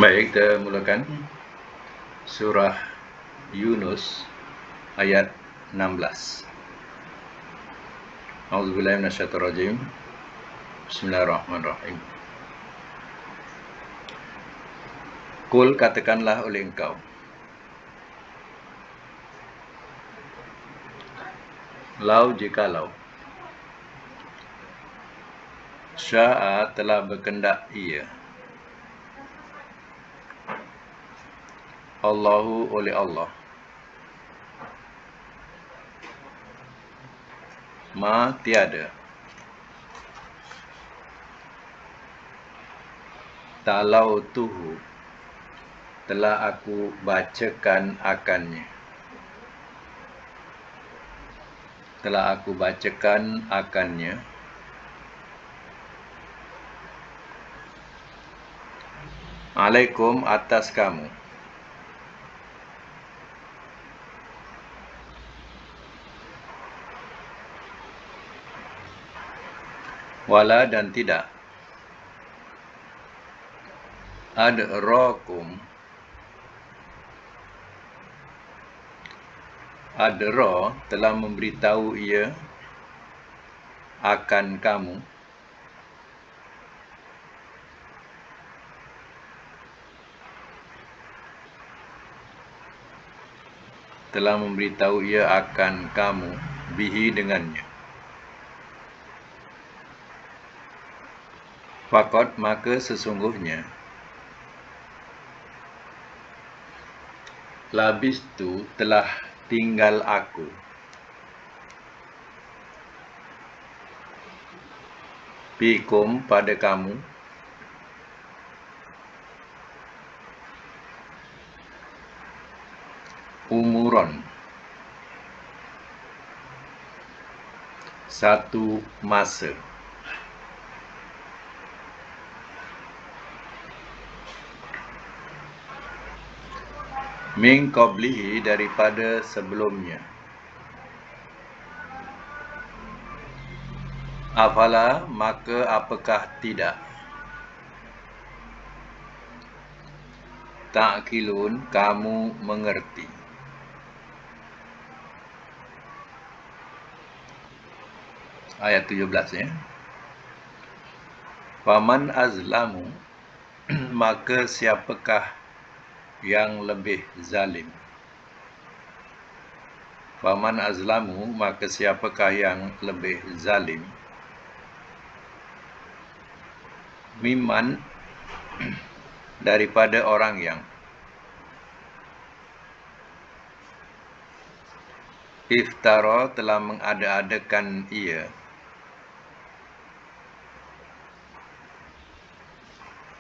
Baik, kita mulakan surah Yunus ayat 16. A'udzubillahi minasyaitonirrajim. Bismillahirrahmanirrahim. Kul, katakanlah oleh engkau, lau jikalau sya'a telah berkendak ia, Allahu oleh Allah, ma tiada, talau tuhu telah aku bacakan akannya, alaikum atas kamu, wala dan tidak, adrakum adra telah memberitahu ia akan kamu, bihi dengannya. Faqad maka sesungguhnya, labistu telah tinggal aku, bikum pada kamu, umuron satu masa, min qablihi daripada sebelumnya, afala maka apakah tidak, ta'qilun kamu mengerti. Ayat 17 ya. Faman azlamu maka siapakah yang lebih zalim, faman azlamu maka siapakah yang lebih zalim, mimman daripada orang yang iftara telah mengada-adakan ia,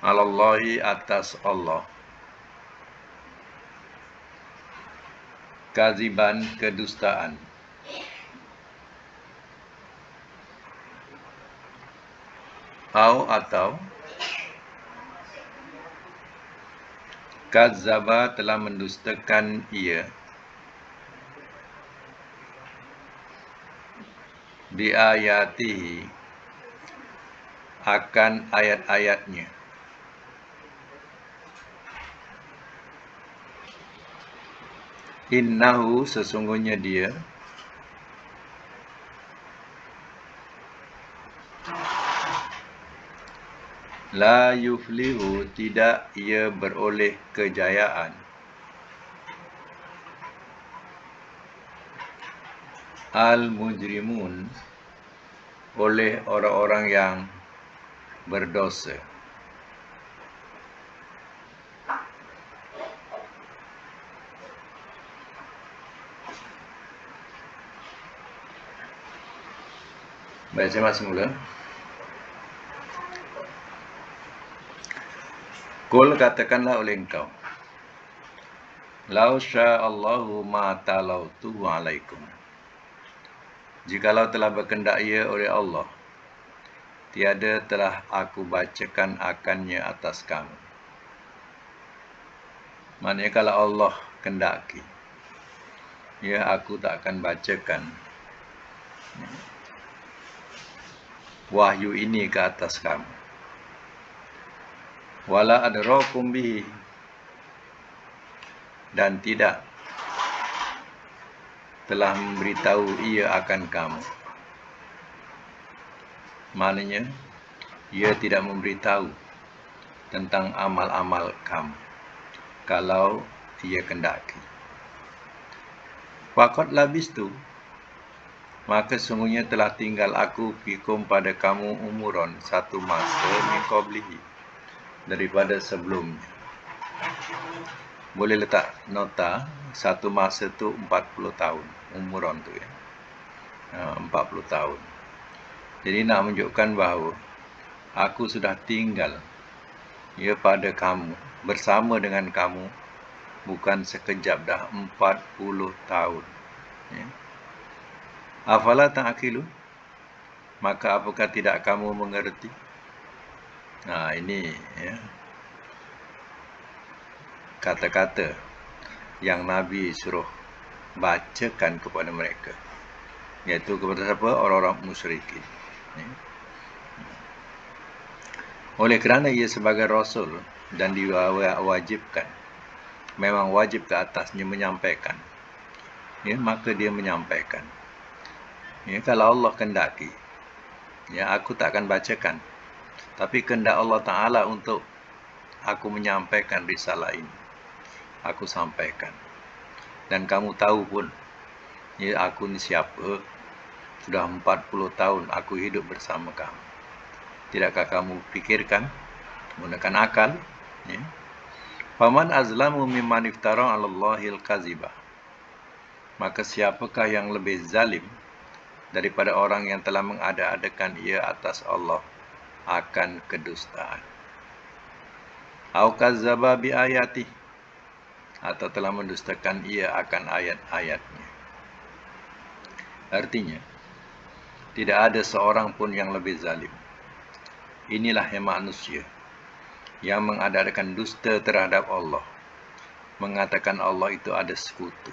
alallahi atas Allah, kaziban kedustaan, atau kadzaba telah mendustakan ia, biayatihi akan ayat-ayatnya, innahu sesungguhnya dia, la yuflihu tidak ia beroleh kejayaan, al-mujrimun oleh orang-orang yang berdosa. Baik, saya masih mula. Kul, katakanlah oleh engkau, lau sya'allahu ma talautuhu alaikum, jikalau telah berkendak ia oleh Allah, tiada telah aku bacakan akannya atas kamu. Maknanya kalau Allah kendaki, ya aku tak akan bacakan wahyu ini ke atas kamu. wala adrakum bihi, dan tidak telah memberitahu ia akan kamu. Maknanya, ia tidak memberitahu tentang amal-amal kamu kalau ia kendaki. Faqad labistu, maka sungguhnya telah tinggal aku fikum pada kamu umuron, satu masa min qablihi, daripada sebelumnya. Boleh letak nota, satu masa tu 40 tahun, umuron tu ya. 40 tahun. Jadi nak menunjukkan bahawa aku sudah tinggal ya pada kamu, bersama dengan kamu, bukan sekejap, dah 40 tahun. Ya. Afala ta'qilu, maka apakah tidak kamu mengerti? Nah, ini ya, kata-kata yang Nabi suruh bacakan kepada mereka, iaitu kepada siapa? Orang-orang musyrikin. Ya. Oleh kerana ia sebagai Rasul dan diwajibkan, memang wajib ke atasnya menyampaikan, ya, maka dia menyampaikan. Ya, kalau Allah kendaki, ya, aku tak akan bacakan, tapi kehendak Allah Ta'ala untuk aku menyampaikan risalah ini, aku sampaikan. Dan kamu tahu pun, ya, aku ni siapa, sudah 40 tahun aku hidup bersama kamu. Tidakkah kamu pikirkan, menggunakan akal? Ya. Faman azlamu mimman iftara 'ala Allahil kazibah, maka siapakah yang lebih zalim daripada orang yang telah mengada-adakan ia atas Allah akan kedustaan. Au kazzaba bi ayati, atau telah mendustakan ia akan ayat-ayatnya. Artinya, tidak ada seorang pun yang lebih zalim. Inilah yang manusia yang mengada-adakan dusta terhadap Allah, mengatakan Allah itu ada sekutu,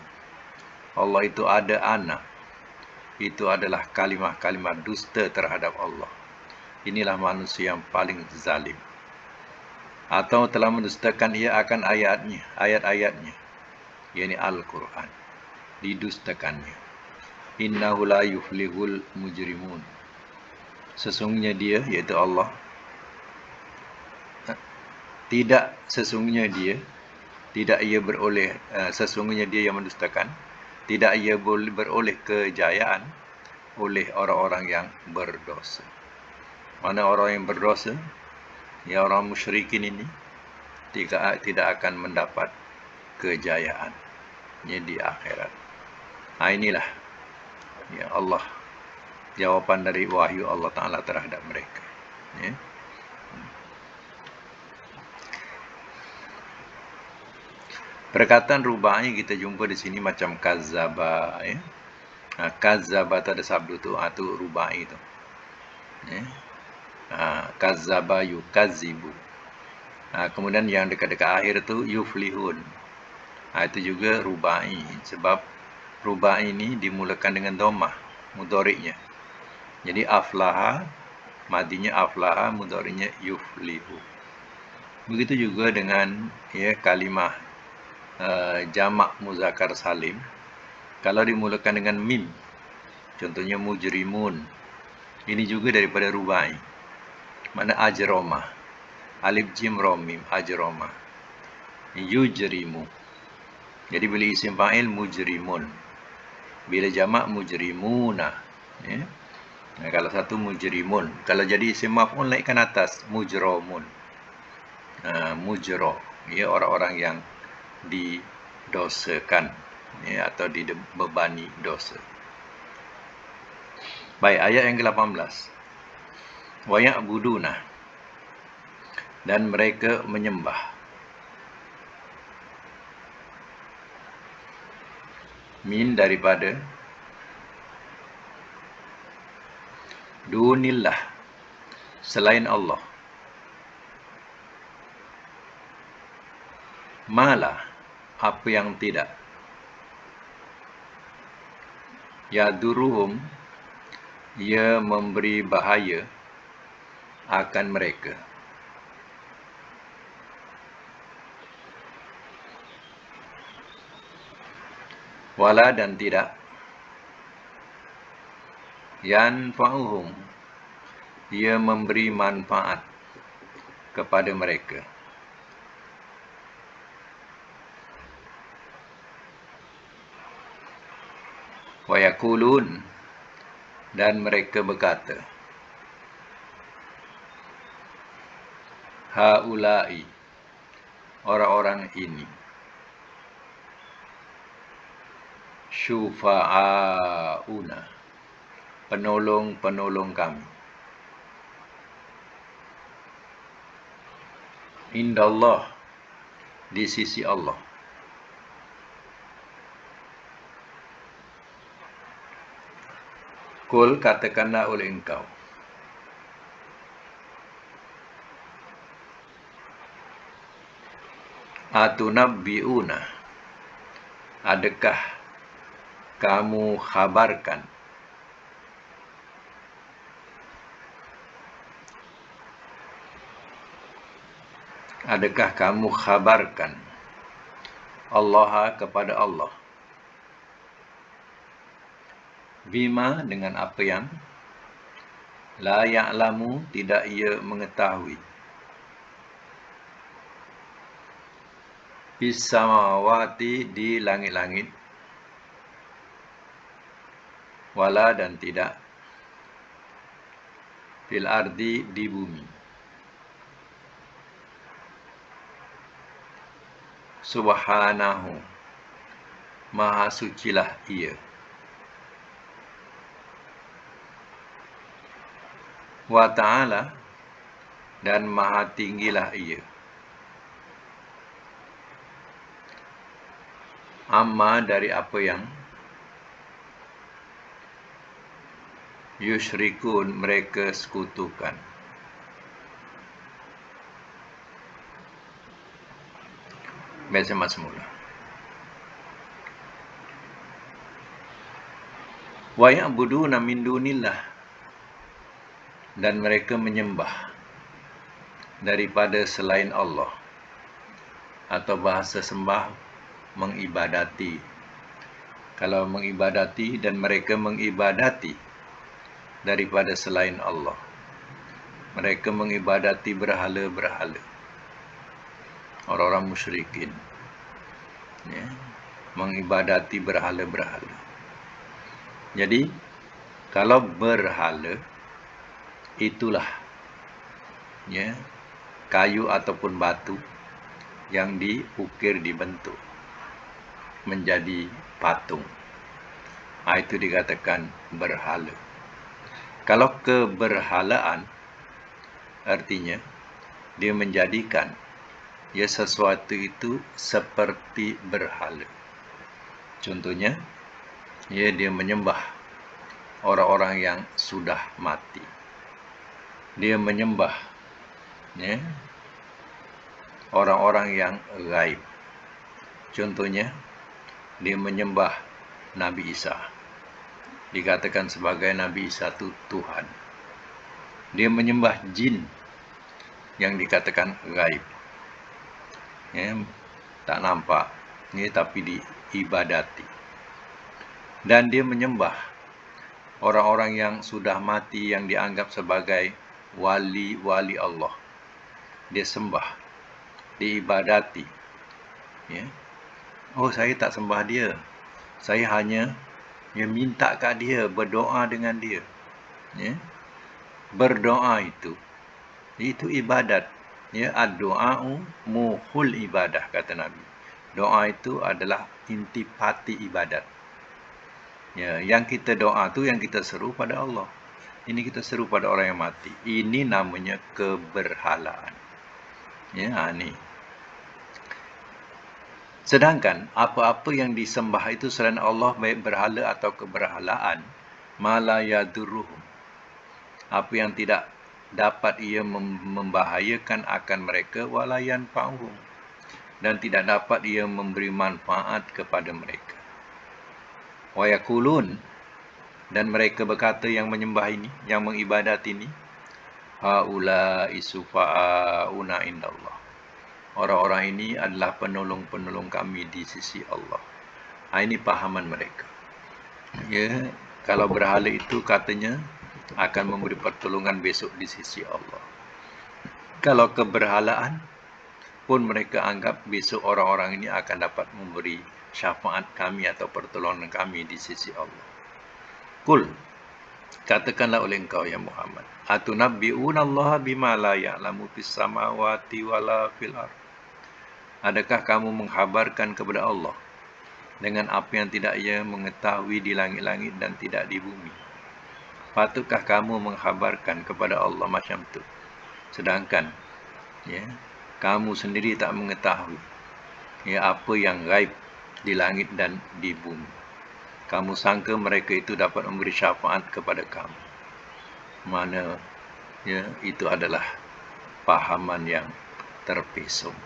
Allah itu ada anak. Itu adalah kalimah-kalimah dusta terhadap Allah. Inilah manusia yang paling zalim. Atau telah mendustakan ia akan ayat-ayatnya, yakni Al-Quran, didustakannya. Innahu la yuflihul mujrimun, sesungguhnya dia, iaitu Allah, sesungguhnya ia beroleh, sesungguhnya dia yang mendustakan, tidak ia boleh beroleh kejayaan oleh orang-orang yang berdosa. Mana orang yang berdosa, ya, orang musyrikin ini tidak akan mendapat kejayaan di akhirat. Inilah, ya, Allah, jawapan dari wahyu Allah Ta'ala terhadap mereka. Ya. Perkataan rubai kita jumpa di sini macam kazzaba, ya. Kazzaba tu ada sabdu tu, tu rubai tu. Ya. Kazzaba yukazzibu. Kemudian yang dekat-dekat akhir tu yuflihun. Itu juga rubai, sebab rubai ini dimulakan dengan dhammah mudhari'nya. Jadi aflaha, madinya aflaha, mudhari'nya yuflihu. Begitu juga dengan, ya, kalimah jamak muzakkar salim, kalau dimulakan dengan mim, contohnya mujrimun, ini juga daripada rubai. Mana ajroma, alif jim rom mim, ajroma. Yujrimu, jadi bila isim fa'il mujrimun, bila jamak mujrimuna, ya. Kalau satu mujrimun, kalau jadi isim maf'ul naikkan atas, mujromun, mujro, ya, orang-orang yang didosakan, ya, atau dibebani dosa. Baik, ayat yang ke-18. Wa ya'buduna, dan mereka menyembah, min daripada, dunillah, selain Allah, malah, apa yang tidak, yaduruhum, ia memberi bahaya akan mereka, Wala dan tidak. Yanfa'uhum, ia memberi manfaat kepada mereka. Wa yaqulun, dan mereka berkata, haula'i, orang-orang ini, syufa'auna, penolong-penolong kami, indallah, di sisi Allah. Kul, katakanlah oleh engkau, atunabbi'una, adakah kamu khabarkan, adakah kamu khabarkan Allah, kepada Allah, bima, dengan apa yang la ya'lamu, tidak ia mengetahui, fis samawati, di langit-langit, wala dan tidak, fil ardi, di bumi. Subhanahu, maha sucilah ia. Wa ta'ala, dan maha tinggilah ia. Amma, dari apa yang yusyrikun, mereka sekutukan. Baca mak semula. Wa ya'buduna min dunillah, dan mereka menyembah daripada selain Allah, atau bahasa sembah, mengibadati. Kalau mengibadati, dan mereka mengibadati daripada selain Allah, mereka mengibadati berhala-berhala, orang-orang musyrikin, ya, mengibadati berhala-berhala. Jadi kalau berhala, itulah, ya, kayu ataupun batu yang diukir, dibentuk menjadi patung. Itu dikatakan berhala. Kalau keberhalaan, artinya dia menjadikan ya sesuatu itu seperti berhala. Contohnya, ya, dia menyembah orang-orang yang sudah mati. Dia menyembah, ya, orang-orang yang gaib. Contohnya, dia menyembah Nabi Isa. Dikatakan sebagai Nabi Isa itu Tuhan. Dia menyembah jin yang dikatakan gaib, ya, tak nampak, ya, tapi diibadati. Dan dia menyembah orang-orang yang sudah mati, yang dianggap sebagai wali-wali Allah. Dia sembah, diibadati, ya. Oh, saya tak sembah dia, saya hanya minta kat dia, berdoa dengan dia, ya. Berdoa itu ibadat, ya. Ad-du'a'u muhul ibadah, kata Nabi. Doa itu adalah intipati ibadat, ya. Yang kita doa tu, yang kita seru pada Allah. Ini kita seru pada orang yang mati. Ini namanya keberhalaan, ya. Ni. Sedangkan apa-apa yang disembah itu selain Allah, baik berhala atau keberhalaan, mala yadurruhum, apa yang tidak dapat ia membahayakan akan mereka, walayan fa'uhum, dan tidak dapat ia memberi manfaat kepada mereka. Wa yaqulun, dan mereka berkata, yang menyembah ini, yang mengibadat ini, haula'i syufa'auna indallah, orang-orang ini adalah penolong-penolong kami di sisi Allah. Ini pahaman mereka. Ya, kalau berhala itu katanya akan memberi pertolongan besok di sisi Allah. Kalau keberhalaan pun mereka anggap besok orang-orang ini akan dapat memberi syafaat kami atau pertolongan kami di sisi Allah. Kul, katakanlah oleh engkau ya Muhammad, atunabbi'una Allah bima la ya'lamu fis samawati wala fil ardh. Adakah kamu menghabarkan kepada Allah dengan apa yang tidak ia mengetahui di langit-langit dan tidak di bumi? Patutkah kamu menghabarkan kepada Allah macam itu? Sedangkan ya, kamu sendiri tak mengetahui ya apa yang gaib di langit dan di bumi. Kamu sangka mereka itu dapat memberi syafaat kepada kamu. Mana ya, itu adalah pahaman yang terpesong.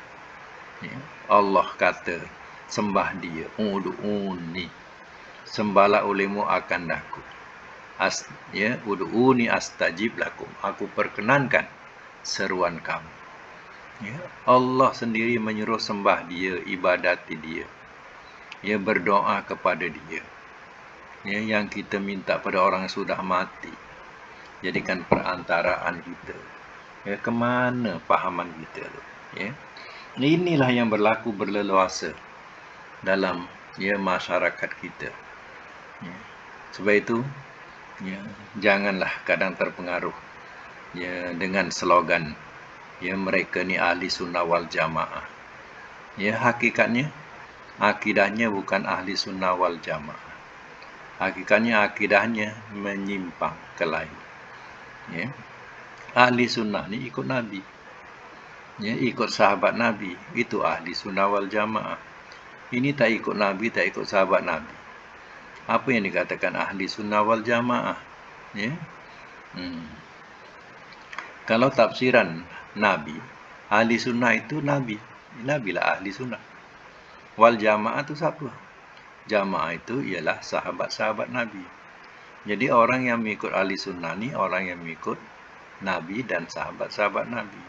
Ya, Allah kata, sembah dia, ud'uni, sembahlah olehmu akan aku. Ud'uni astajib lakum, aku perkenankan seruan kamu. Ya, Allah sendiri menyuruh sembah dia, ibadati dia. Ya, berdoa kepada dia. Ya, yang kita minta pada orang yang sudah mati, jadikan perantaraan kita. Ya, kemana pahaman kita tu? Ya, inilah yang berlaku berleluasa dalam ya masyarakat kita. Ya, sebab itu ya, janganlah kadang terpengaruh ya dengan slogan ya mereka ni ahli sunnah wal jamaah. Ya, hakikatnya akidahnya bukan ahli sunnah wal jamaah. Hakikatnya akidahnya menyimpang ke lain. Ya, ahli sunnah ni ikut Nabi. Ya, ikut sahabat Nabi, itu ahli sunnah wal jamaah. Ini tak ikut Nabi, tak ikut sahabat Nabi. Apa yang dikatakan ahli sunnah wal jamaah? Ya. Kalau tafsiran Nabi, ahli sunnah itu Nabi. Nabi lah ahli sunnah. Wal jamaah itu siapa? Jamaah itu ialah sahabat-sahabat Nabi. Jadi orang yang mengikut ahli sunnah ni orang yang mengikut Nabi dan sahabat-sahabat Nabi.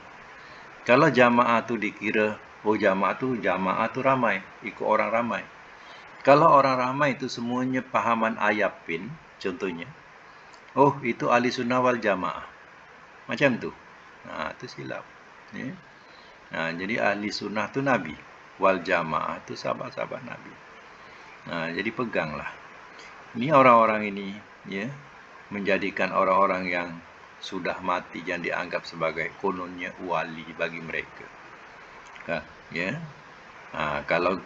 Kalau jamaah tu dikira, oh jamaah tu ramai, ikut orang ramai. Kalau orang ramai itu semuanya pahaman ayapin, contohnya, oh itu ahli sunnah wal jamaah. Macam tu. Itu silap. Ya? Jadi ahli sunnah tu Nabi, wal jamaah tu sahabat-sahabat Nabi. Jadi peganglah. Ini orang-orang ini ya menjadikan orang-orang yang sudah mati yang dianggap sebagai kononnya wali bagi mereka. Ya. Kalau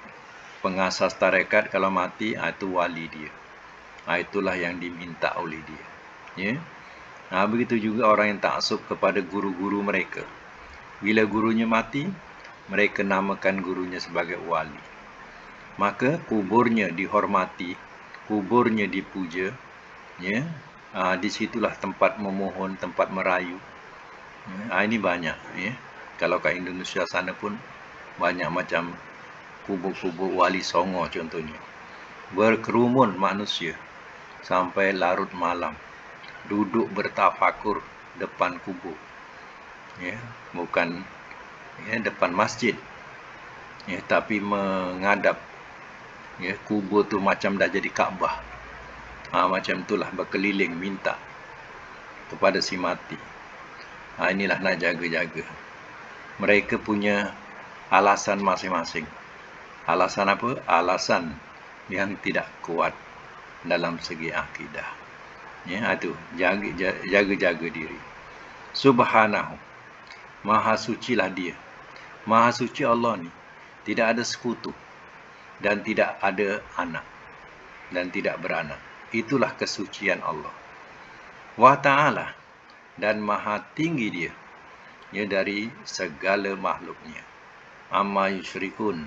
pengasas tarekat kalau mati itu wali dia. Itulah yang diminta oleh dia. Ya. Begitu juga orang yang taksub kepada guru-guru mereka. Bila gurunya mati, mereka namakan gurunya sebagai wali. Maka kuburnya dihormati, kuburnya dipuja. Ya. Disitulah tempat memohon, tempat merayu. Ini banyak. Ya. Kalau kat Indonesia sana pun banyak macam kubur-kubur wali songo contohnya. Berkerumun manusia sampai larut malam. Duduk bertafakur depan kubur. Ya, bukan ya, depan masjid. Ya, tapi menghadap. Ya, kubur tu macam dah jadi Kaabah. Macam itulah berkeliling minta kepada si mati. Inilah nak jaga-jaga. Mereka punya alasan masing-masing. Alasan apa? Alasan yang tidak kuat dalam segi akidah. Ya, itu jaga-jaga diri. Subhanahu. Maha sucilah dia. Maha suci Allah ni. Tidak ada sekutu. Dan tidak ada anak. Dan tidak beranak. Itulah kesucian Allah. Wa ta'ala. Dan maha tinggi dia. Ya, dari segala makhluknya. Amma yusyrikun.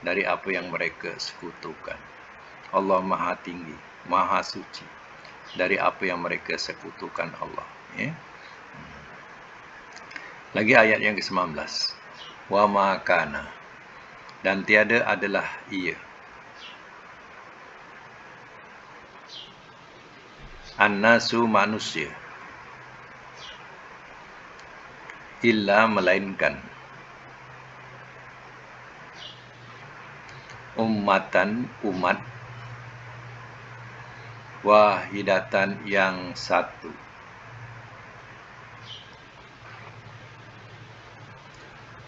Dari apa yang mereka sekutukan. Allah maha tinggi. Maha suci. Dari apa yang mereka sekutukan Allah. Ya. Lagi ayat yang ke-19. Wa ma kana. Dan tiada adalah ia. An-nasu manusia. Illa melainkan. ummatan umat, wahidatan yang satu.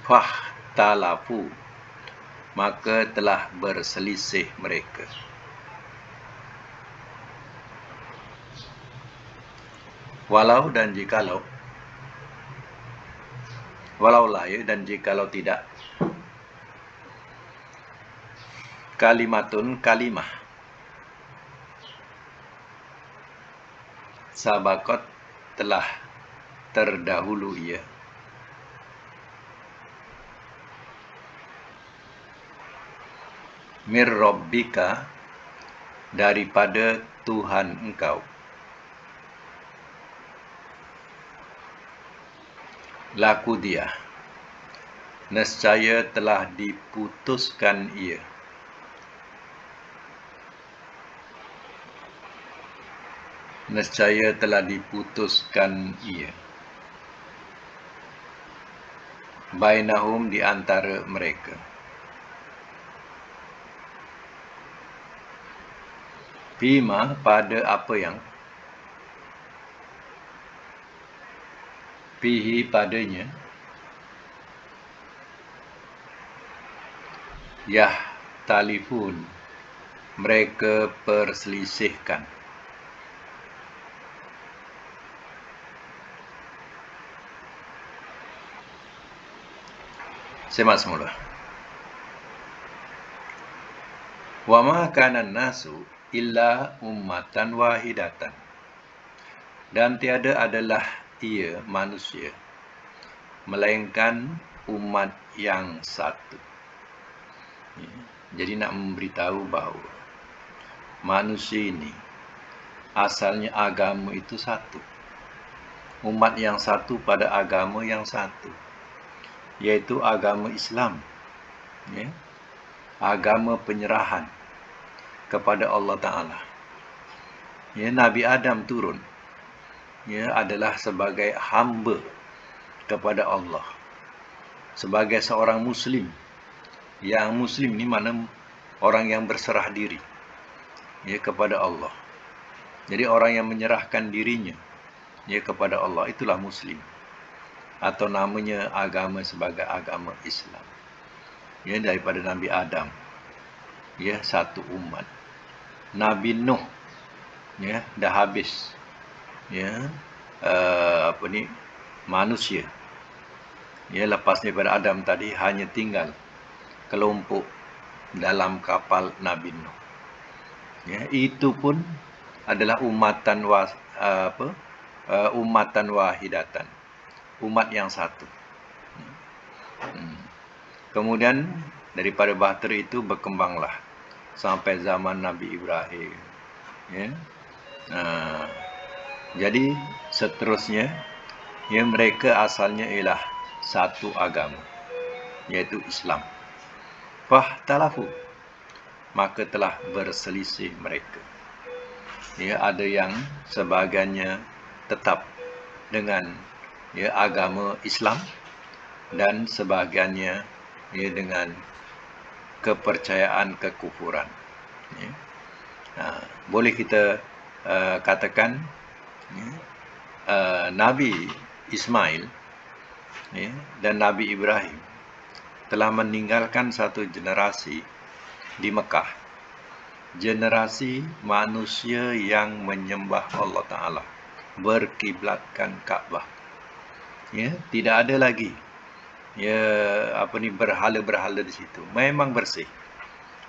Fahtalafu, maka telah berselisih mereka. Walau dan jikalau, walaulah ya, dan jikalau tidak. Kalimatun kalimah, sabakot telah terdahulu ia. Mir Rabbika, daripada Tuhan engkau. Laku dia, nescaya telah diputuskan ia. Nescaya telah diputuskan ia. Bainahum, di antara mereka. Bima, pada apa yang. Fihi, padanya. Yah talifun, mereka perselisihkan. Semak semula. Wa ma kana nasu illa ummatan wahidatan, dan tiada adalah ia manusia melainkan umat yang satu. Jadi nak memberitahu bahawa manusia ini asalnya agama itu satu. Umat yang satu pada agama yang satu, yaitu agama Islam, ya? Agama penyerahan kepada Allah Ta'ala. Ya, Nabi Adam turun, ya, adalah sebagai hamba kepada Allah, sebagai seorang Muslim. Yang Muslim ni mana orang yang berserah diri, ya, kepada Allah. Jadi orang yang menyerahkan dirinya, ya, kepada Allah, itulah Muslim. Atau namanya agama sebagai agama Islam. Ya, daripada Nabi Adam, ya, satu umat. Nabi Nuh, ya, dah habis, ya, manusia. Ya, lepas daripada Adam tadi hanya tinggal kelompok dalam kapal Nabi Nuh. Ya, itu pun adalah umatan wahidatan, umat yang satu. Kemudian daripada bahtera itu berkembanglah sampai zaman Nabi Ibrahim. Ya. Jadi seterusnya, ya, mereka asalnya ialah satu agama, yaitu Islam. Fahtalafu, maka telah berselisih mereka. Ya, ada yang sebahagiannya tetap dengan, ya, agama Islam, dan sebahagiannya, ya, dengan kepercayaan kekufuran. Ya. Boleh kita katakan, ya, Nabi Ismail, ya, dan Nabi Ibrahim telah meninggalkan satu generasi di Mekah, generasi manusia yang menyembah Allah Ta'ala, berkiblatkan Kaabah. Ya, tidak ada lagi, ya, berhala-berhala di situ. Memang bersih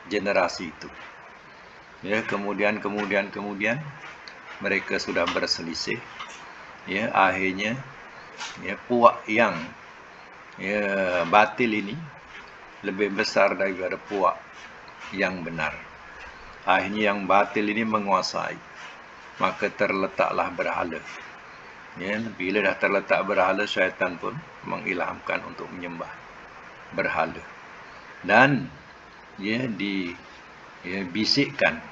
generasi itu. Ya, kemudian mereka sudah berselisih. Ya, akhirnya, ya, puak yang, ya, batil ini lebih besar daripada puak yang benar. Akhirnya yang batil ini menguasai, maka terletaklah berhala. Ya, bila dah terletak berhala, syaitan pun mengilhamkan untuk menyembah berhala. Dan, ya, bisikkan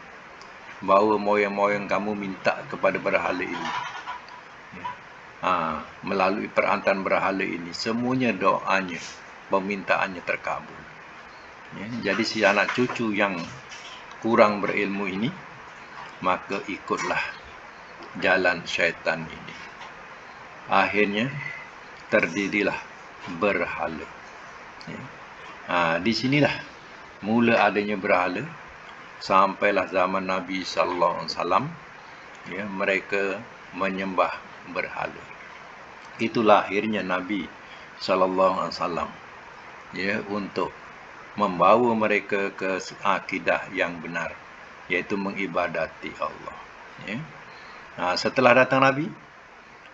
bahawa moyang-moyang kamu minta kepada berhala ini. Ya. Melalui perantaraan berhala ini, semuanya doanya, permintaannya terkabul. Ya, jadi si anak cucu yang kurang berilmu ini, maka ikutlah jalan syaitan ini. Akhirnya terdirilah berhala. Ya. Di sinilah mula adanya berhala. Sampailah zaman Nabi sallallahu alaihi wasallam, ya, mereka menyembah berhala. Itu lahirnya Nabi sallallahu alaihi wasallam, ya, untuk membawa mereka ke akidah yang benar, iaitu mengibadati Allah. Ya. Setelah datang Nabi,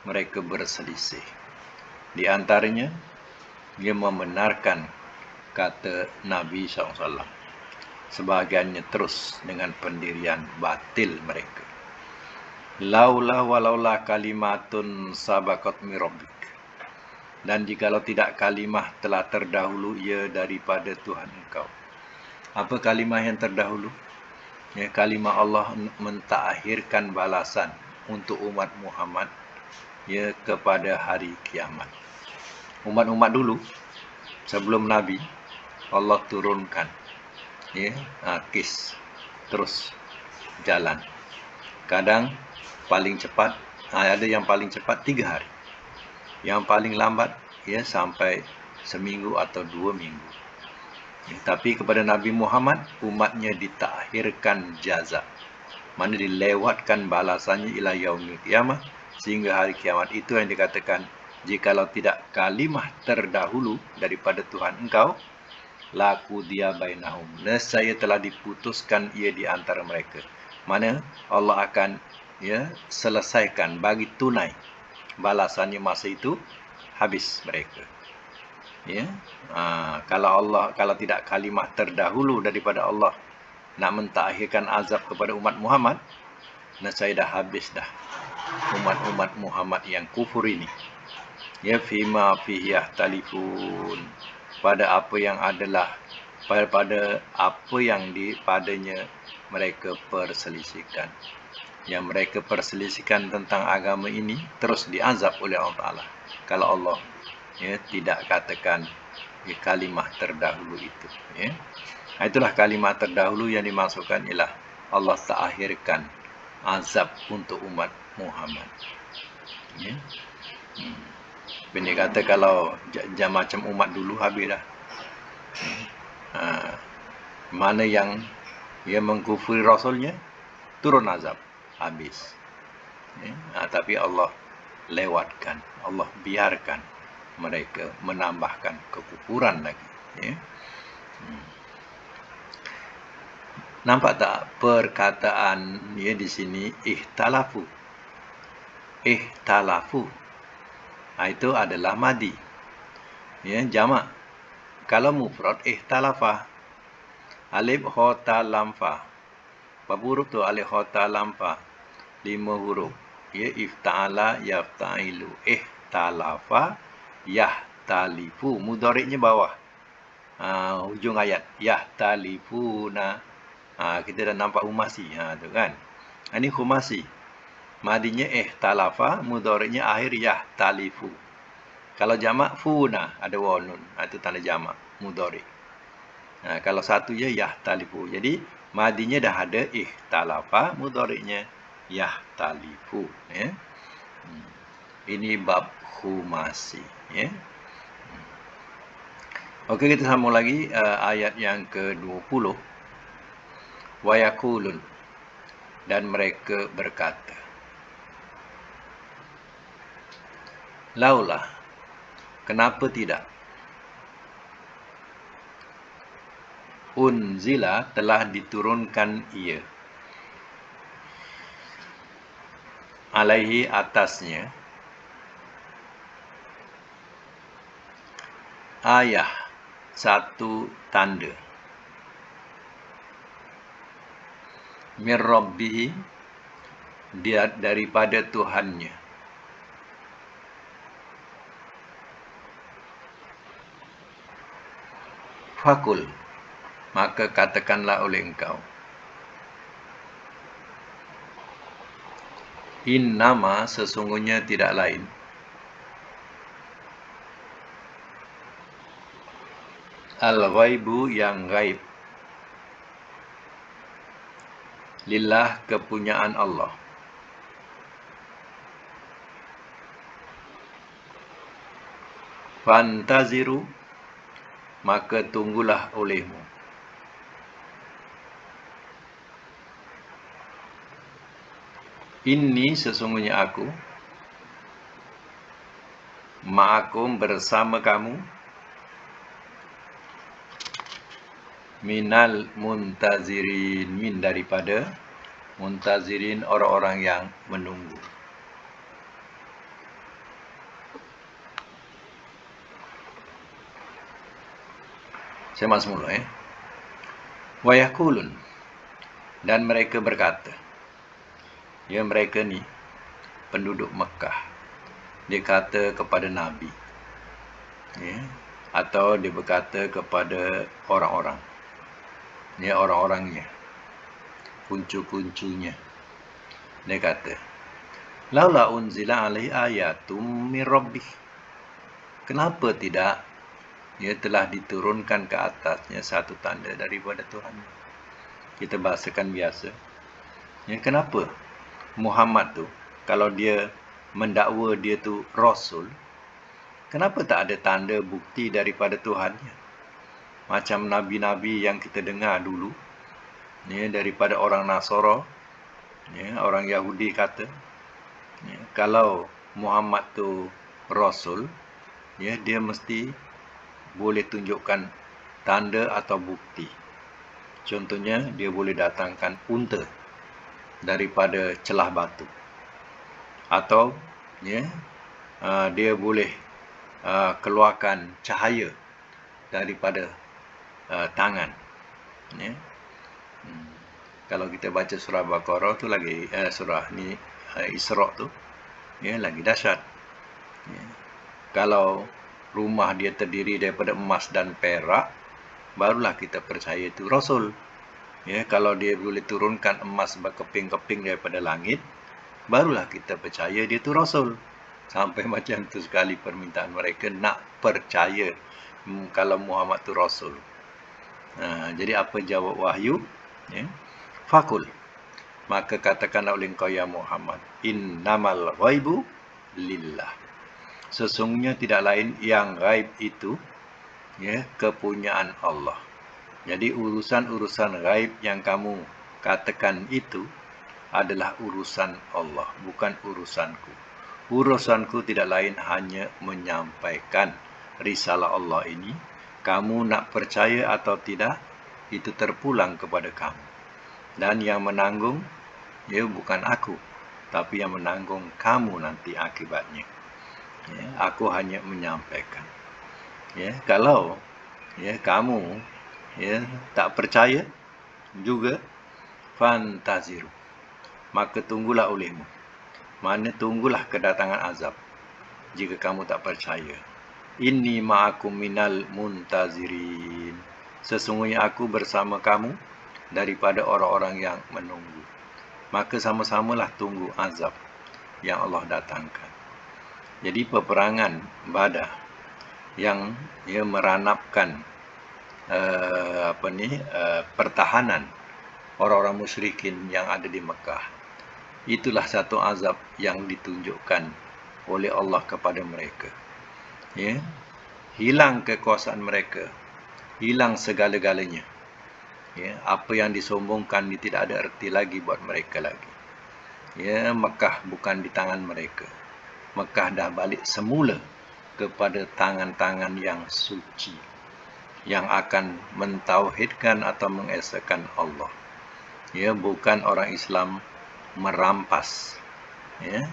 mereka berselisih. Di antaranya, dia membenarkan kata Nabi SAW. Sebahagiannya terus dengan pendirian batil mereka. Laulah walaulah kalimatun sabaqat min rabbik. Dan jikalau tidak kalimah telah terdahulu ia daripada Tuhan engkau. Apa kalimah yang terdahulu? Ya, kalimah Allah mentakhirkan balasan untuk umat Muhammad, ya, kepada hari kiamat. Umat-umat dulu sebelum Nabi, Allah turunkan, ya, kis terus jalan. Kadang paling cepat, ada yang paling cepat 3 hari. Yang paling lambat, ya, sampai seminggu atau 2 minggu. Ya, tapi kepada Nabi Muhammad, umatnya ditakhirkan jaza. Mana dilewatkan balasannya ila yaumil qiyamah, sehingga hari kiamat. Itu yang dikatakan, jikalau tidak kalimah terdahulu daripada Tuhan engkau, laku dia bainahum, nescaya telah diputuskan ia di antara mereka. Mana Allah akan, ya, selesaikan, bagi tunai balasannya masa itu, habis mereka. Ya, kalau tidak kalimah terdahulu daripada Allah nak mentakhirkan azab kepada umat Muhammad, nescaya dah habis dah umat-umat Muhammad yang kufur ini. Ya, fima fihi yahtalifun, pada apa yang adalah, pada apa yang padanya mereka perselisihkan. Yang mereka perselisihkan tentang agama ini terus diazab oleh Allah Ta'ala kalau Allah, ya, tidak katakan, ya, kalimah terdahulu itu. Ya. Itulah kalimah terdahulu yang dimasukkan ialah Allah takhirkan azab untuk umat Muhammad. Ya. Benda kata kalau macam umat dulu habis dah. Mana yang mengkufuri Rasulnya, turun azab, habis. Ya. Tapi Allah lewatkan, Allah biarkan mereka menambahkan kekufuran lagi. Ya. Nampak tak perkataan dia di sini ihtalafu? Ihtalafu. Itu adalah madi. Ya, jamak. Kalau mufrad ihtalafa. Alif ha ta lam fa. Berapa huruf tu alif ha ta lam fa? 5 huruf. Ya, ifta'ala yafta'ilu. Ihtalafa yahtalifu. Mudhari'nya bawah. Hujung ayat. Yahtalifuna. Kita dah nampak humasi. Tu kan. Ini humasi. Madinya ihtalafa, mudhari'nya akhir yahtalifu. Kalau jamak funa, ada waw nun. Itu tanda jamak, mudhari'. Kalau satu je yahtalifu. Jadi madinya dah ada ihtalafa, mudhari'nya yahtalifu. Ya. Ini bab humasi. Ya. Okey, kita sambung lagi ayat yang ke-20. Wa yaqulun, dan mereka berkata, laulah, kenapa tidak, unzila, telah diturunkan ia, alaihi, atasnya, ayah, satu tanda, min rabbihi, dia daripada Tuhannya. Fakul, maka katakanlah oleh engkau, innama, sesungguhnya tidak lain, Al-ghaibu yang gaib. Lillah kepunyaan Allah. Fantaziru maka tunggulah olehmu. Inni sesungguhnya aku ma'akum bersama kamu minal muntazirin min daripada muntazirin orang-orang yang menunggu. Saya masuk mula wa yaqulun dan mereka berkata, ya mereka ni penduduk Mekah, dia kata kepada Nabi, ya, atau dia berkata kepada orang-orang, ya orang-orangnya, kuncu-kuncunya, dia kata, laula unzila alaihi ayatum min rabbih, kenapa tidak ia telah diturunkan ke atasnya satu tanda daripada Tuhan. Kita bahasakan biasa, ya, kenapa Muhammad tu kalau dia mendakwa dia tu Rasul, kenapa tak ada tanda bukti daripada Tuhannya? Macam Nabi-Nabi yang kita dengar dulu, ya, daripada orang Nasara, ya, orang Yahudi kata, ya, kalau Muhammad tu Rasul, ya, dia mesti boleh tunjukkan tanda atau bukti. Contohnya, dia boleh datangkan unta daripada celah batu. Atau, ya, dia boleh keluarkan cahaya daripada tangan. Ya. Kalau kita baca surah Baqarah tu lagi, surah ni Isra tu, ya, lagi dahsyat. Ya. Kalau rumah dia terdiri daripada emas dan perak, barulah kita percaya itu Rasul. Ya, kalau dia boleh turunkan emas berkeping-keping daripada langit, barulah kita percaya dia itu Rasul. Sampai macam tu sekali permintaan mereka nak percaya kalau Muhammad itu Rasul. Jadi apa jawab wahyu? Ya. Fakul, maka katakanlah oleh engkau ya Muhammad, innamal ghaibu lillah. Sesungguhnya tidak lain yang gaib itu, ya, kepunyaan Allah. Jadi urusan-urusan gaib yang kamu katakan itu adalah urusan Allah, bukan urusanku. Urusanku tidak lain hanya menyampaikan risalah Allah ini. Kamu nak percaya atau tidak, itu terpulang kepada kamu. Dan yang menanggung, ya, bukan aku, tapi yang menanggung kamu nanti akibatnya. Ya, aku hanya menyampaikan. Ya, kalau, ya, kamu, ya, tak percaya juga, fantaziru, maka tunggulah olehmu. Mana tunggulah kedatangan azab jika kamu tak percaya. Inni ma'akum minal muntazirin, sesungguhnya aku bersama kamu daripada orang-orang yang menunggu. Maka sama-samalah tunggu azab yang Allah datangkan. Jadi peperangan Badar yang, ya, meranapkan pertahanan orang-orang musyrikin yang ada di Mekah, itulah satu azab yang ditunjukkan oleh Allah kepada mereka. Ya, hilang kekuasaan mereka, hilang segala-galanya. Ya, apa yang disombongkan tidak ada erti lagi buat mereka lagi. Ya, Mekah bukan di tangan mereka. Mekah dah balik semula kepada tangan-tangan yang suci, yang akan mentauhidkan atau mengesakan Allah. Ya, bukan orang Islam merampas, ya,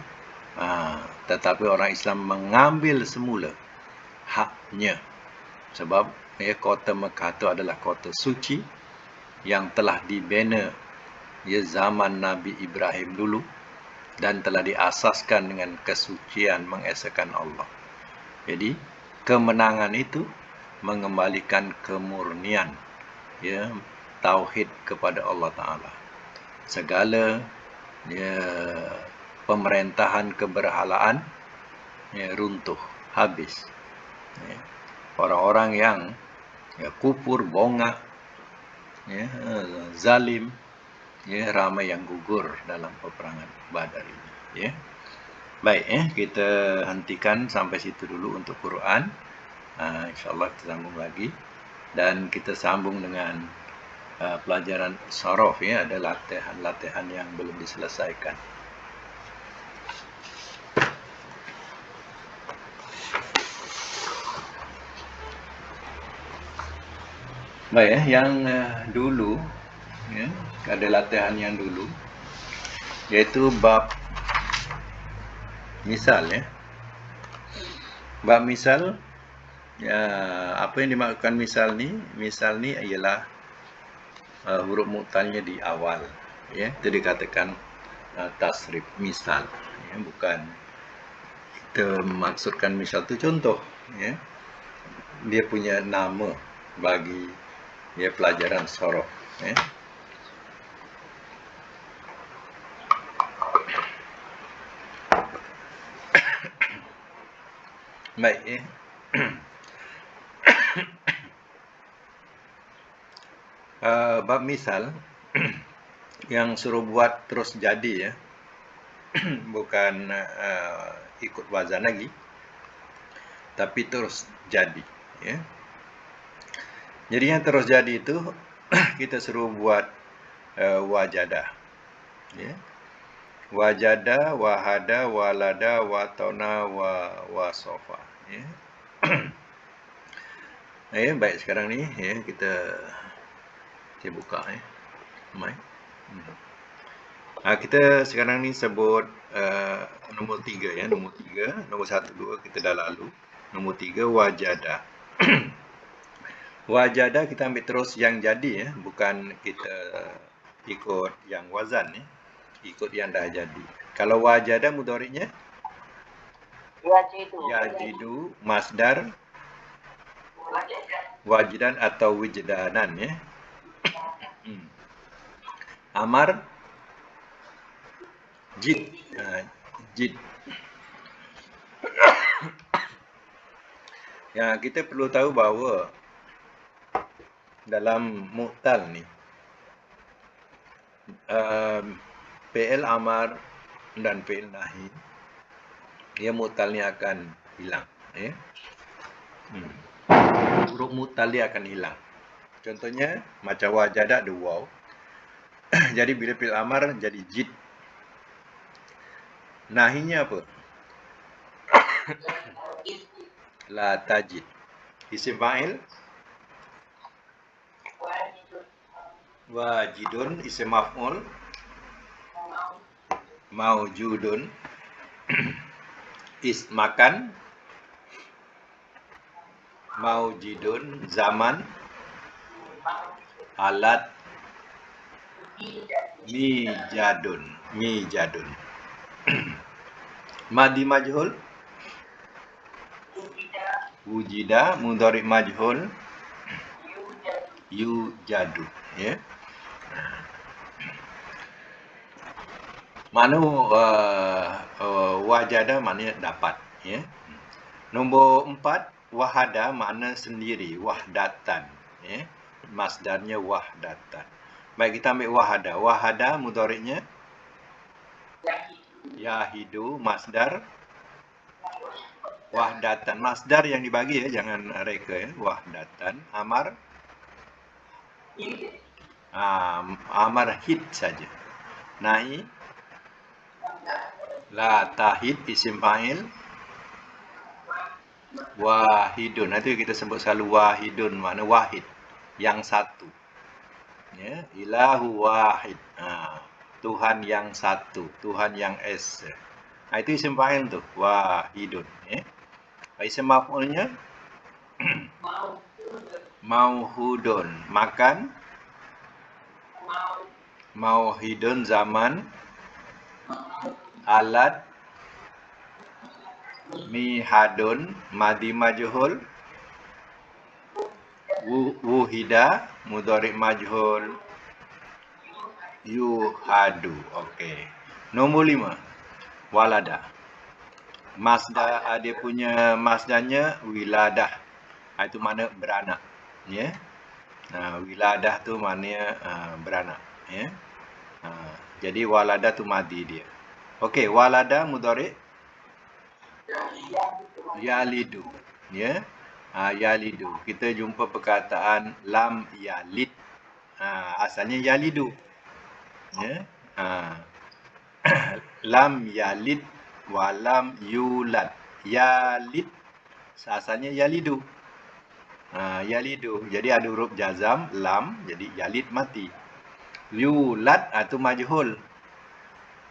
tetapi orang Islam mengambil semula haknya. Sebab, ya, kota Mekah itu adalah kota suci yang telah dibina, ya, zaman Nabi Ibrahim dulu, dan telah diasaskan dengan kesucian mengesakan Allah. Jadi, kemenangan itu mengembalikan kemurnian, ya, tauhid kepada Allah Ta'ala. Segala, ya, pemerintahan keberhalaan, ya, runtuh, habis. Ya. Orang-orang yang, ya, kufur, bongak, ya, zalim, ya, ramai yang gugur dalam peperangan Badar ini, ya. Baik, kita hentikan sampai situ dulu untuk Quran. InsyaAllah kita sambung lagi, dan kita sambung dengan pelajaran Saraf, ya. Ada latihan-latihan yang belum diselesaikan. Baik, yang dulu, ya, ada latihan yang dulu, yaitu bab misal, ya. Bab misal, ya, apa yang dimaksudkan misal ni? Misal ni ialah huruf mu'talnya di awal, ya. Itu dikatakan tasrif misal, ya. Bukan kita maksudkan misal tu contoh, ya. Dia punya nama bagi, ya, pelajaran saraf, ya. Baik, ya. Bab misal yang suruh buat terus jadi, ya. Bukan ikut wazan lagi, tapi terus jadi, ya. Jadi yang terus jadi itu kita suruh buat wajadah, ya. Wajada, wahada, walada, watona, wasofa, ya. Baik, sekarang ni, ya, kita buka, ya. Kita sekarang ni sebut nombor 3, ya. Nombor 3, nombor 1, 2 kita dah lalu. Nombor 3, wajada. Wajada kita ambil terus yang jadi, ya. Bukan kita ikut yang wazan, ya. Ikut yang dah jadi. Kalau wajada mudhari'nya yajidu, masdar wajidan atau wijdanan, ya. Amar jid, jid. Ya, kita perlu tahu bahawa dalam mu'tal ni fi'il amar dan fi'il nahi, ya, mu'tal ni akan hilang, ya. Huruf mu'tal dia akan hilang. Contohnya macam wajada ada waw. Jadi bila fi'il amar jadi jid. Nahinya apa? La tajid. Isim fa'il wajidun, isim maf'ul maujudun. Makan maujidun, zaman alat mijadun. Madi majhul wujida, mudhari' majhul yujadu, ya. Mana wajada maknanya dapat, ya. Nombor 4, wahada makna sendiri, wahdatan, ya. Masdarnya wahdatan. Baik, kita ambil wahada. Wahada mudhari'nya yahidu, masdar wahdatan. Masdar yang dibagi, ya, jangan reka, ya. Wahdatan. Amar amar hid saja. Nahi la tahid, isim fa'il wahidun. Nanti kita sebut selalu wahidun, makna wahid, yang satu, ya. Ilahu wahid, Tuhan yang satu, Tuhan yang esa. Itu isim fa'il tu, wahidun, ya. Isim maf'ulnya mauhudun, makan. Mauhidun, zaman. Alat mihadun, madi majhul. Wuhida, mudhari' majhul yuhadu. Okey. Nombor 5, walada. Masdar, dia punya masdarnya wiladah. Itu makna beranak, Ya. Wiladah tu maknanya beranak, ya. Jadi walada tu madi dia. Okey, walada mudhari yalidu, ya. Yalidu. Kita jumpa perkataan lam yalid. Asalnya yalidu. Ya. Lam yalid wa lam yulad. Yalid asalnya yalidu. Yalidu. Jadi ada huruf jazam lam, jadi yalid mati. Yulad itu majhul.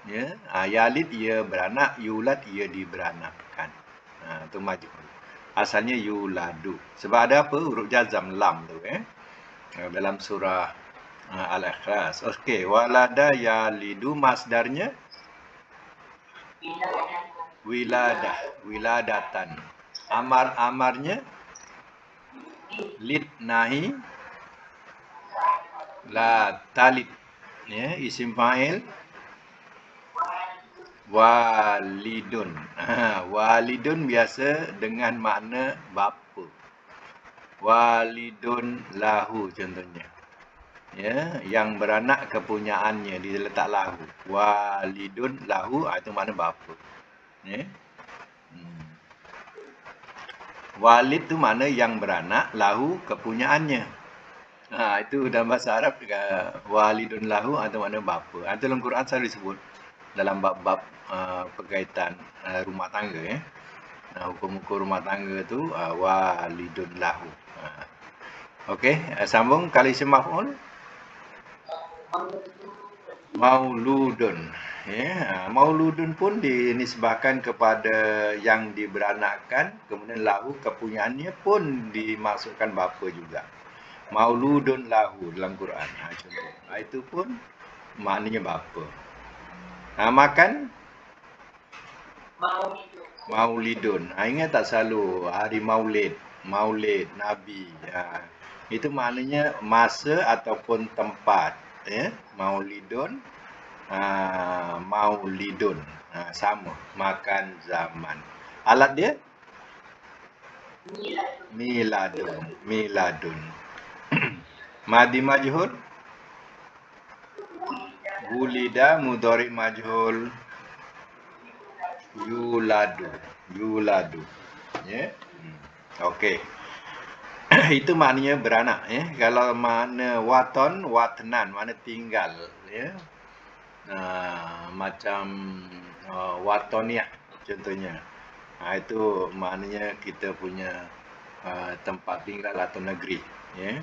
Ya, yalid ia beranak, yulad ia diberanakkan. Itu majhul. Asalnya yuladu. Sebab ada apa? Huruf jazam lam tu dalam surah Al-Ikhlas. Okey, walada yalidu masdarnya wiladah, wiladatan. Amarnya lid nahi la talid. Ya, isim fa'il walidun. Walidun biasa dengan makna bapa. Walidun lahu contohnya. Ya, yang beranak kepunyaannya diletak lahu. Walidun lahu itu makna bapa. Ya. Walid tu makna yang beranak, lahu kepunyaannya. Itu dalam bahasa Arab walidun lahu atau makna bapa. Itu dalam Quran selalu disebut dalam bab-bab berkaitan rumah tangga ya. Hukum-hukum rumah tangga tu walidun lahu. Okey, sambung kali isim maf'ul. Mauludun. Ya, mauludun pun dinisbahkan kepada yang diberanakkan, kemudian lahu kepunyaannya pun dimasukkan bapa juga. Mauludun lahu dalam Quran. Contoh. Itu pun maknanya bapa. Makan maulidun. Ingat tak selalu hari maulid, maulid Nabi. Itu maknanya masa ataupun tempat. Ya, maulidun, maulidun. Sama, makan zaman. Alat dia? Miladun. Miladun. Madi majhul? Wulida mudhari majhul. Yuladu. Yuladu. Ya. Okey. Itu maknanya beranak ya. Kalau makna waton, watnan, makna tinggal ya. Macam watoniah contohnya. Itu maknanya kita punya tempat tinggal atau negeri ya.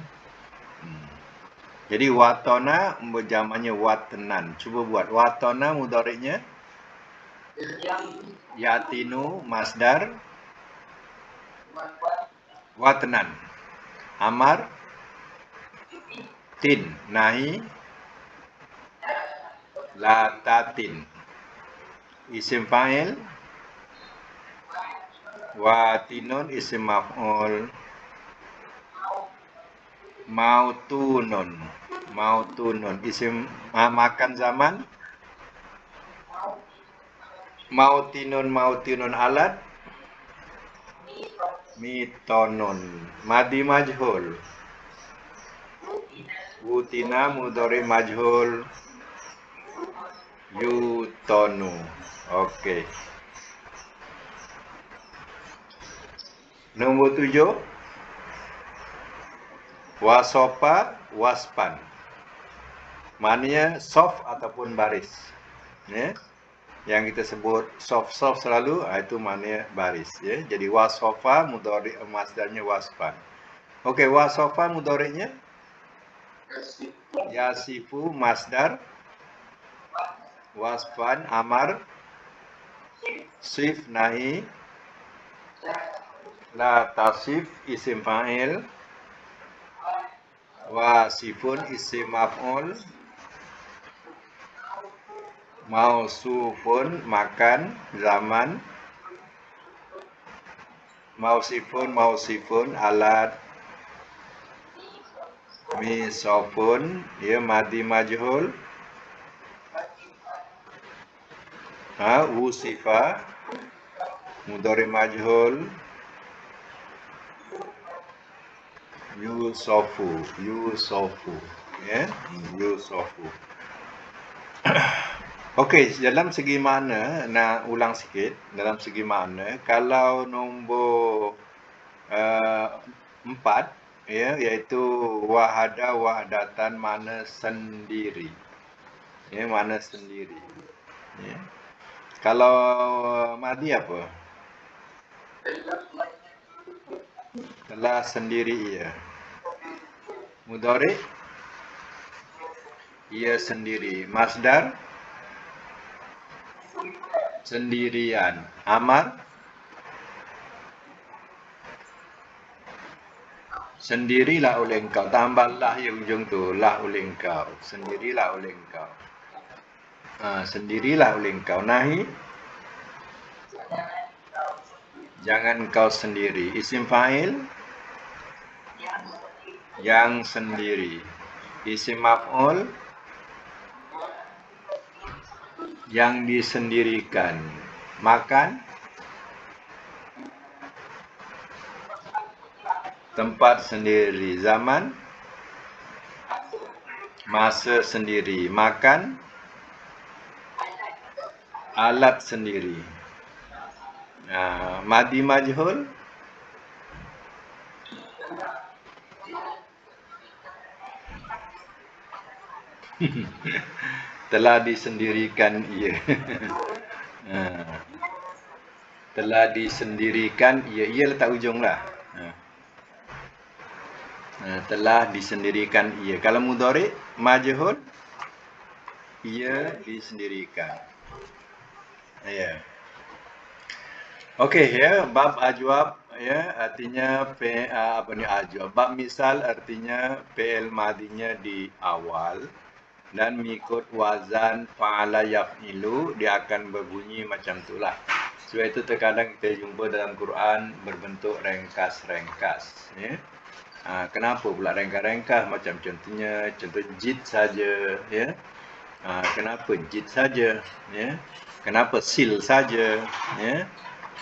Jadi watona jamaknya watnan. Cuba buat watona mudhari'nya yatinu masdar watnan. Amar tin nahi la tatin. Isim fa'il watinun isim maf'ul. Mautunun. Mautunun isim makan zaman. Mautinun mautinun alat. Mitonun. Madi majhul. Wutina mudhari majhul. Yutonu. Okey. Nombor 7. Wasopa waspan. Maknanya soft ataupun baris. Ya. Yang kita sebut soft selalu itu maknanya baris ya. Jadi wasofa mudhari masdarnya waspan. Okey, wasofa mudhari'nya yasifu masdar wasfan amar sif nahi la tasif isim fa'il wasifun isim maf'ul mausufun makan zaman mausifun alat misofun ya madi majhul usifa mudhari majhul Yusofu. Yusofu. Ya, Yusofu. Okey, dalam segi makna, nak ulang sikit. Dalam segi makna, kalau nombor 4, ya, iaitu wahada wahdatan, makna sendiri. Ya, makna sendiri. Ya. Kalau madi apa? Telah sendiri ia. Mudhari ia sendiri. Masdar sendirian. Amar sendirilah oleh engkau. Tambahlah ya ujung tu, lah oleh engkau. Sendirilah oleh engkau. Sendirilah oleh engkau. Nahi jangan kau sendiri. Isim fa'il yang sendiri. Isim maf'ul yang disendirikan. Makan tempat sendiri. Zaman masa sendiri. Makan alat sendiri. Madi majhul telah disendirikan ia. Telah disendirikan ia. Ia letak ujung lah. Telah disendirikan ia. Kalau mudhari majhul, ia disendirikan. Ya. Okey, ya, bab ajwab, ya, artinya apa ni ajwab. Bab misal artinya fi'il madinya di awal dan mengikut wazan fa'ala yaf'ilu, dia akan berbunyi macam itulah. Sebab itu terkadang kita jumpa dalam Quran berbentuk ringkas-ringkas, ya. Kenapa pula ringkas-ringkas? Macam contoh jid saja, ya. Kenapa jid saja, ya. Kenapa sil saja, ya.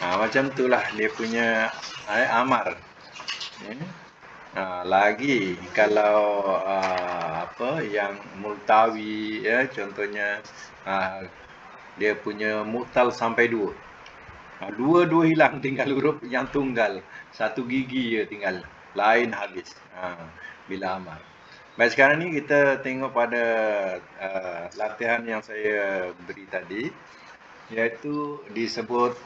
Macam itulah dia punya amar, ya. Lagi kalau apa yang multawi, ya, contohnya dia punya mutal sampai 2. Dua hilang, tinggal huruf yang tunggal. Satu gigi je tinggal. Lain habis. Bila amar. Baik, sekarang ni kita tengok pada latihan yang saya beri tadi, iaitu disebut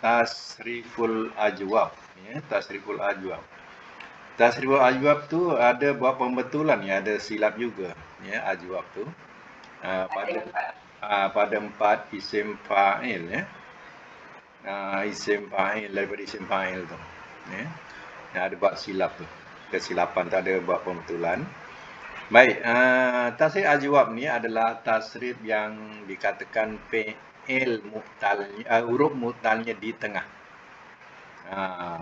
tasriful ajwab, ya, tasriful ajwab. Tasriful ajwab tu ada buat pembetulan, ya, ada silap juga, ya, ajwab tu pada 4 isim fa'il, ya. Isim fa'il, daripada isim fa'il tu, ya. Ada buat silap tu. Kesilapan tu ada buat pembetulan. Baik, tasrif ajwab ni adalah tasrif yang dikatakan fi'il mu'talnya, huruf mu'talnya di tengah.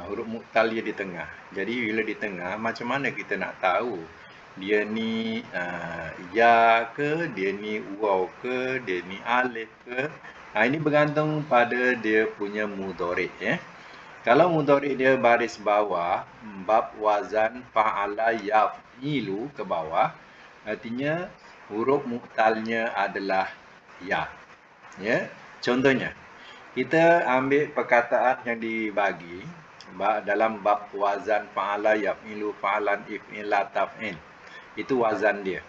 Huruf mu'talnya di tengah. Jadi bila di tengah, macam mana kita nak tahu dia ni ya ke, dia ni waw ke, dia ni alif ke? Ini bergantung pada dia punya mudhari', ya. Kalau mudhari' dia baris bawah, bab wazan fa'ala yaf'ilu ke bawah, artinya huruf mu'talnya adalah ya. Ya. Contohnya, kita ambil perkataan yang dibagi dalam bab wazan fa'ala yaf'ilu fa'alan if'ila taf'il. Itu wazan dia.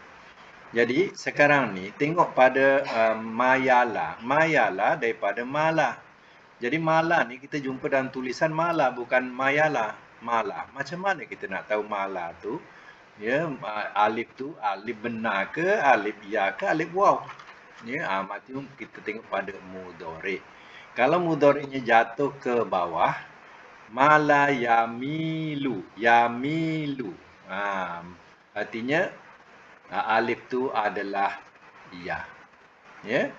Jadi sekarang ni tengok pada mayala. Mayala daripada mala. Jadi mala ni kita jumpa dalam tulisan mala, bukan mayala. Mala. Macam mana kita nak tahu mala tu? Ya, alif tu alif benar ke, alif ya ke, alif waw? Ya, macam kita tengok pada mudhari'. Kalau mudhari'nya jatuh ke bawah, mala yamilu, yamilu. Artinya alif tu adalah ya. Ya.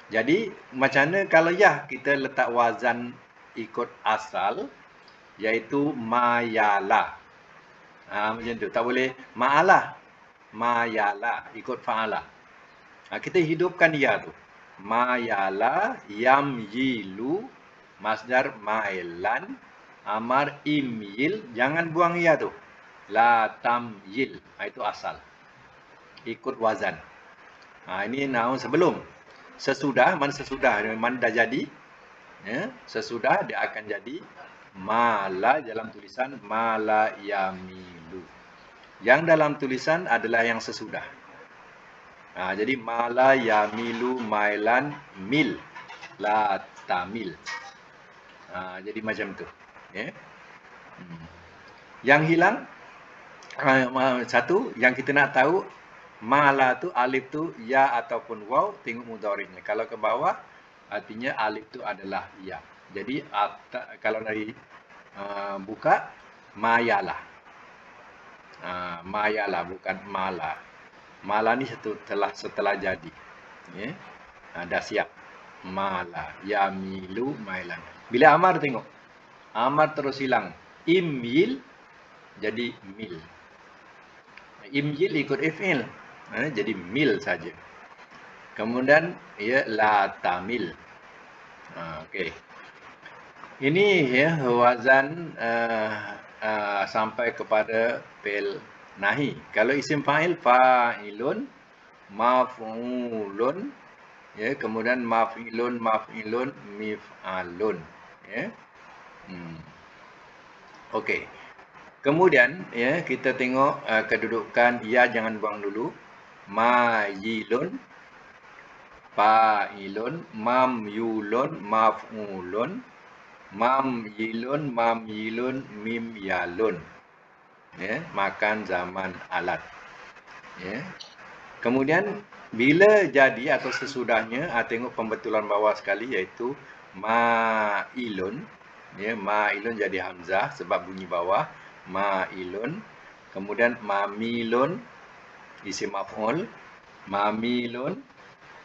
Jadi macam mana kalau ya kita letak wazan ikut asal, iaitu mayala. Macam tu. Tak boleh ma'alah. Mayala ikut fa'ala. Kita hidupkan ya tu. Mayala yamyilu, masdar mailan, amar imyil, jangan buang ya tu. La tamyil. Itu asal. Ikut wazan. Ini naun sebelum. Sesudah, mana sesudah? Mana dah jadi? Ya, sesudah dia akan jadi mala dalam tulisan mala yamilu. Yang dalam tulisan adalah yang sesudah. Jadi mala yamilu mailan mil la tamil. Jadi macam tu. Ya. Yang hilang satu yang kita nak tahu mala tu alif tu ya ataupun waw, tengok mudhari'nya. Kalau ke bawah artinya alif tu adalah ya. Jadi kalau dari buka mayalah. Mayalah bukan mala. Mala ni setelah jadi. Ya. Dah siap. Mala yamilu mailan. Bila amar tengok. Amar terus hilang. Imyil jadi mil. Imyil ikut if'il. Jadi mil saja. Kemudian ya la tamil. Okey. Ini ya wazan sampai kepada fi'il nahi. Kalau isim fa'il fa'ilun, maf'ulun, ya, kemudian maf'ilun, mif'alun, ya. Okey. Kemudian ya kita tengok kedudukan ya, jangan buang dulu. Mayilun, fa'ilun, mamyulun, maf'ulun, mamyilun, mimyalun. Ya, makan zaman alat. Ya. Kemudian bila jadi atau sesudahnya, tengok pembetulan bawah sekali iaitu ma'ilun. Ya, ma'ilun jadi hamzah sebab bunyi bawah. Ma'ilun. Kemudian mamilun isim maf'ul. Mamilun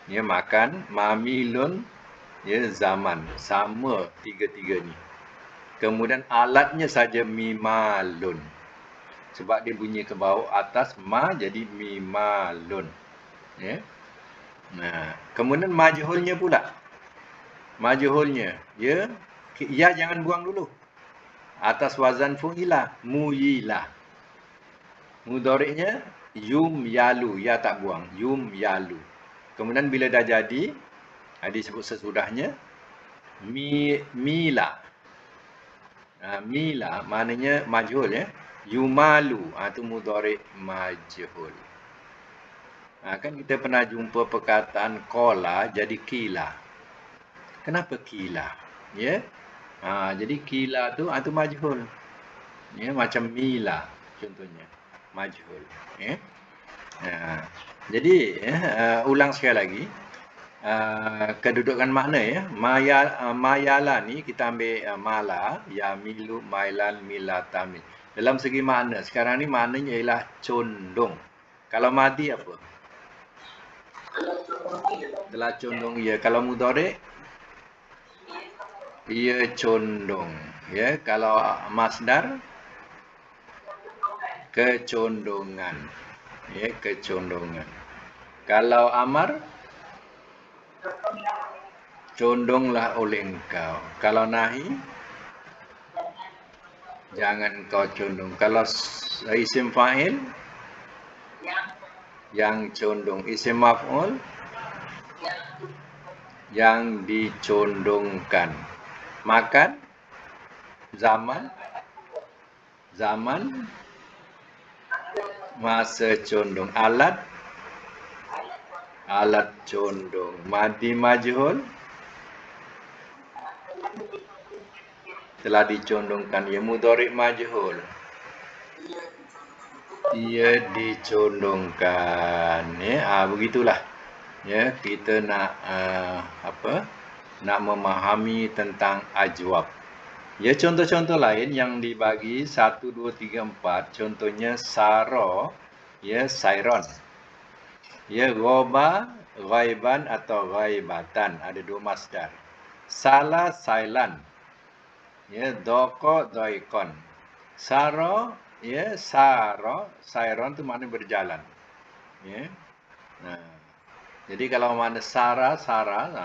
ya makan. Mamilun ya zaman. Sama tiga-tiga ni. Kemudian alatnya saja mimalun. Sebab dia bunyi ke bawah atas ma jadi mimalun. Ya. Kemudian majhulnya pula. Majhulnya ya jangan buang dulu. Atas wazan fu'ila, muyila. Mudhari'nya yumyalu, ya tak buang, yumyalu. Kemudian bila dah jadi, disebut sesudahnya mila. Mila maknanya majhul ya. Yumalu, itu mudhari' majhul. Kan kita pernah jumpa perkataan qala jadi kila. Kenapa kila? Ya. Jadi kila tu majhul. Ya, macam mila contohnya. Majhul. Ya. Jadi ulang sekali lagi. Kedudukan makna ya. Mayala ni kita ambil mala, yamilu, mailan, milatamil. Dalam segi makna, sekarang ni maknanya ialah condong. Kalau madi apa? Telah condong ya. Kalau mudhari' ia condong. Ya, kalau masdar kecondongan. Ya, kecondongan. Kalau amar condonglah oleh engkau. Kalau nahi jangan kau condong. Kalau isim fa'il yang condong. Isim maf'ul yang dicondongkan. Makan zaman masa condong. Alat condong. Madi majhul telah dicondongkan. Ya, mudhari' majhul ia dicondongkan. Ya, begitulah. Ya, kita nak nak memahami tentang ajwab. Ya, contoh-contoh lain yang dibagi 1, 2, 3, 4. Contohnya sara, ya, sairon. Ya, ghaba, ghaiban atau ghaibatan. Ada dua masdar. Sala, sailan. Ya, doko, doikon. Sara, ya, sairon tu maknanya berjalan. Ya. Jadi kalau mana sara,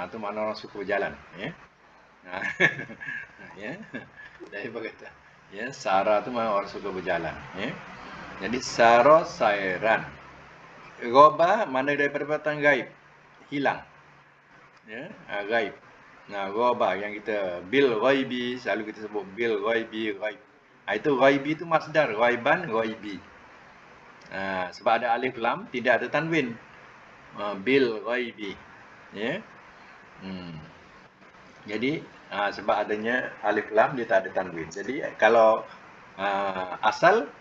tu makna orang suka berjalan. Ya. Ya. Jadi berkata, ya, sara tu makna orang suka berjalan. Ya. Jadi saro sairan. Ghaba mana daripada perkataan gaib, hilang. Ya, gaib. Nah, ghaba yang kita bil ghaibi, selalu kita sebut bil ghaibi, ghaib. Itu ghaibi itu masdar, ghaiban, ghaibi. Sebab ada alif lam, tidak ada tanwin. Bil ghaibi. Ya. Jadi sebab adanya alif lam dia tak ada tanwin. Jadi kalau asal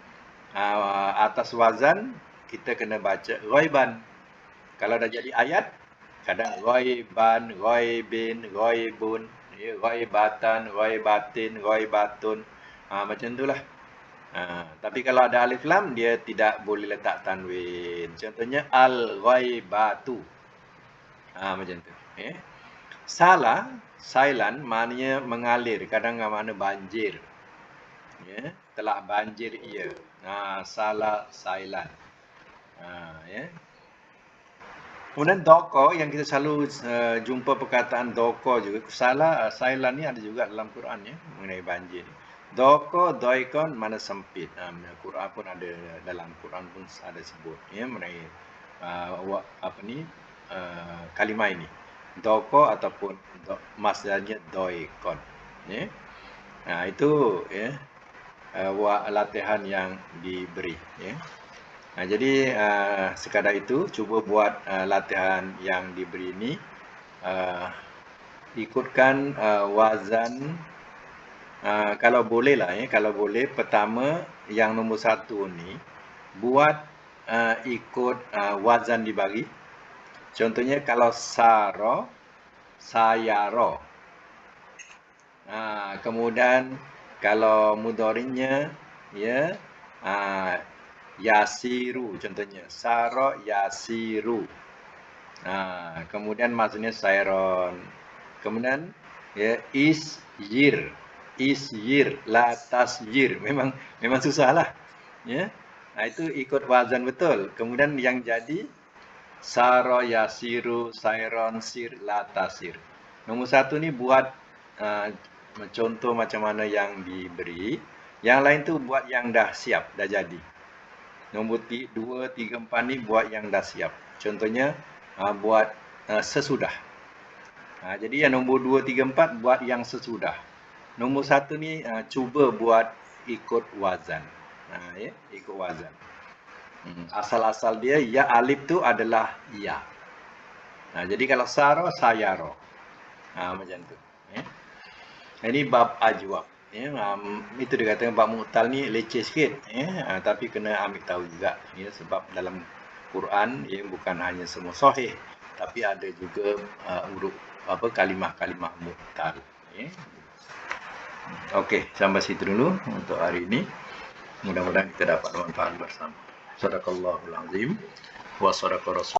atas wazan kita kena baca ghaiban. Kalau dah jadi ayat kadang ghaiban, ghaibin, ghaibun, ya, ghaibatan, ghaibatin, ghaibatun. Macam itulah. Tapi kalau ada alif lam dia tidak boleh letak tanwin. Contohnya al-ghaibatu. Macam tu. Salah, sailan maknanya mengalir, kadang makna banjir. Ya, telah banjir ia. Salah sailan. Ya. Kemudian doko yang kita selalu jumpa perkataan doko juga. Salah sailan ni ada juga dalam Quran ya, mengenai banjir. Doko doikon mana sempit. Quran pun ada, dalam Quran pun ada sebut ya mengenai kalimah ini. Doko ataupun masdarnya doikon. Ya. Itu ya latihan yang diberi ya. Jadi sekadar itu cuba buat latihan yang diberi ini, ikutkan wazan kalau boleh lah ya, kalau boleh pertama yang nombor 1 ni buat ikut wazan dibagi. Contohnya kalau saro, sayaro. Kemudian kalau mudhari'nya ya yasiru contohnya, saro yasiru. Kemudian maksudnya sairon. Kemudian ya isyir, la tasyir. Memang susahlah. Ya. Itu ikut wazan betul. Kemudian yang jadi saro yasiru, sairon sir, la tasir. Nombor 1 ni buat contoh macam mana yang diberi. Yang lain tu buat yang dah siap, dah jadi. Nombor 2, 3, 4 ni buat yang dah siap. Contohnya buat sesudah. Jadi yang nombor 2, 3, 4 buat yang sesudah. Nombor 1 ni cuba buat ikut wazan. Ya, ikut wazan. Asal-asal dia ya alif tu adalah ya. Jadi kalau saro sayaro. Macam tu. Ya. Ini bab ajwab. Ya, itu dikatakan bab mu'tal ni leceh sikit ya, tapi kena ambil tahu juga ya, sebab dalam Quran ya bukan hanya semua sahih tapi ada juga huruf kalimah-kalimah mu'tal ya. Okey, sampai situ dulu untuk hari ini. Mudah-mudahan kita dapat manfaat bersama. Sadaqallahul azim wa sadaqa rasul